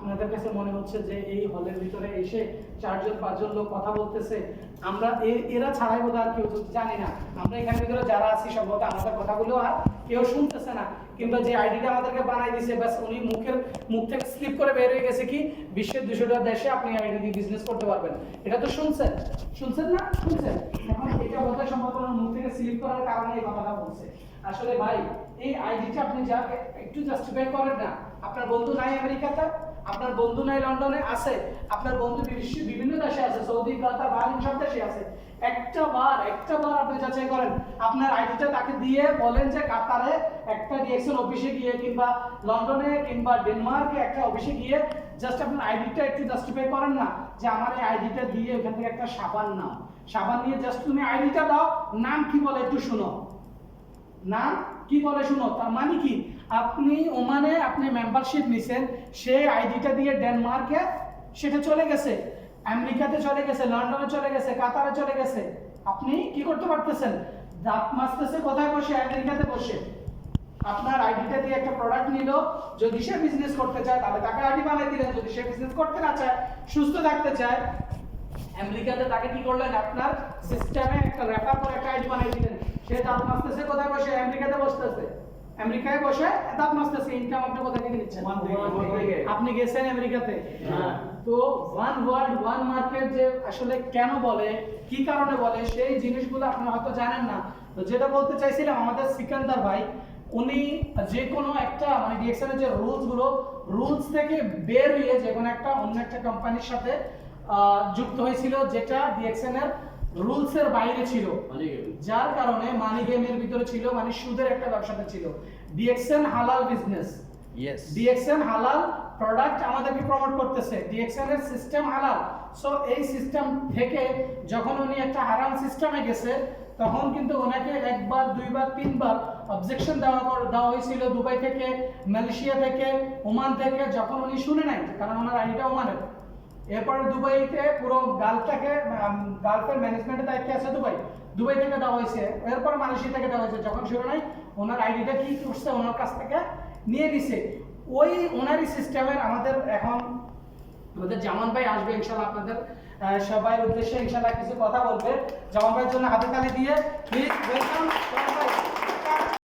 আপনাদের কাছে মনে হচ্ছে যে এই হলের ভিতরে এসে 4-5 লোক কথা বলতেছে, আমরা এরা ছাড়াই বোধ আর কেউ জানি না। আমরা এখানে ভিতরে যারা আছি সম্ভবত আমাদের কথাগুলো আর কেউ শুনতেছে না, কিংবা যে আইডিটা আমাদেরকে বানাই দিয়েছে ব্যাস উনি মুখ থেকে স্লিপ করে বের হয়ে গেছে কি বিশ্বের 200টা দেশে আপনি আইডি দিয়ে বিজনেস করতে পারবেন। এটা তো শুনছেন না? শুনছেন। এখন এটা বোধহয় সম্ভবত মুখ থেকে স্লিপ করার কারণে এই কথাটা বলছে। আসলে ভাই এই আইডিটা আপনি যা একটু জাস্টিফাই করেন না। আপনার বন্ধু নাই আমেরিকাতে, আপনার বন্ধু নাই লন্ডনে, আছে আপনার বন্ধু বিভিন্ন দেশে আছে, সৌদি, কাতার, বাহরাইন সব দেশে আছে। একটা বার আপনি যাচাই করেন, আপনার আইডিটা তাকে দিয়ে বলেন যে কাতারে একটা ডিএক্সএন অফিসে গিয়ে কিংবা লন্ডনে কিংবা ডেনমার্কে একটা অফিসে গিয়ে জাস্ট আপনার আইডিটা একটু জাস্টিফাই করেন না যে আমার এই আইডিটা দিয়ে ওখান থেকে একটা সাবান নাও, সাবান নিয়ে জাস্ট তুমি আইডিটা দাও, নাম কি বলে একটু শুনো, নাম কি বলে শুনো। তার মানে কি আপনি ওমানে আপনি মেম্বারশিপ নিছেন, সেই আইডিটা দিয়ে ডেনমার্কে সেটা চলে গেছে, আমেরিকাতে চলে গেছে, লন্ডনে চলে গেছে, কাতারে চলে গেছে। আপনি কি করতে পারতেছেন? দাঁত মাজতেছে কোথায় বসে? আমেরিকাতে বসে। আপনার আইডিটা দিয়ে একটা প্রোডাক্ট নিল, যদি সে বিজনেস করতে চায় তাহলে তাকে আইডি বানিয়ে দিলেন, যদি সে বিজনেস করতে না চায়, সুস্থ থাকতে চায়, আমেরিকাতে তাকে কি করলেন? আপনার সিস্টেমে একটা রেফার করে একটা আইডি বানিয়ে দিলেন। সে দাঁত মাজতেছে কোথায় বসে? আমেরিকাতে বসতেছে, আমেরিকায় বসে দাঁত মাজতেছে। ইনকাম আপনি কোথা থেকে নিচ্ছেন? আপনি গেছেন আমেরিকাতে। তো ওয়ান ওয়ার্ল্ড ওয়ান মার্কেট যে আসলে কেন বলে, কি কারণে বলে, সেই জিনিসগুলো আপনারা হয়তো জানেন না। তো যেটা বলতে চাইছিলাম, আমাদের সিকান্দার ভাই উনি যে কোনো একটা মানে ডিএক্সএন এর যে রুলস থেকে বের হয়ে যে কোনো একটা অন্য একটা কোম্পানির সাথে যুক্ত হয়েছিল, যেটা ডিএক্সএন এর রুলস এর বাইরে ছিল, যার কারণে মানি গেমের ভিতরে ছিল, মানে সুদের একটা ব্যবসাতে ছিল। ডিএক্সএন হালাল বিজনেস, ডিএক্সএন হালাল প্রোডাক্ট আমাদেরকে প্রমোট করতেছে, ডিএক্সএন এর সিস্টেম হালাল। সো এই সিস্টেম থেকে যখন উনি একটা হারাম সিস্টেমে গেছে, তখন কিন্তু ওনাকে একবার, দুইবার, তিনবার অবজেকশন দেওয়া হয়েছিল দুবাই থেকে, মালয়েশিয়া থেকে, ওমান থেকে, যখন উনি শুনে নাই, কারণ ওনার আইডিটা ওমানের। এরপরে দুবাইতে পুরো গালফের ম্যানেজমেন্টের দায়িত্বে আছে দুবাই থেকে দেওয়া হয়েছে, এরপর মালয়েশিয়া থেকে দেওয়া হয়েছে। যখন শুরু নাই, ওনার আইডিটা কি করছে, ওনার কাছ থেকে নিয়ে দিছে। ওই ওনারই সিস্টেমের আমাদের জামান ভাই আসবে ইনশাআল্লাহ, আপনাদের সবার উদ্দেশ্যে ইনশাআল্লাহ কিছু কথা বলবে। জামান ভাইয়ের জন্য হাতে তালি দিয়ে প্লিজ ওয়েলকাম জামান ভাই।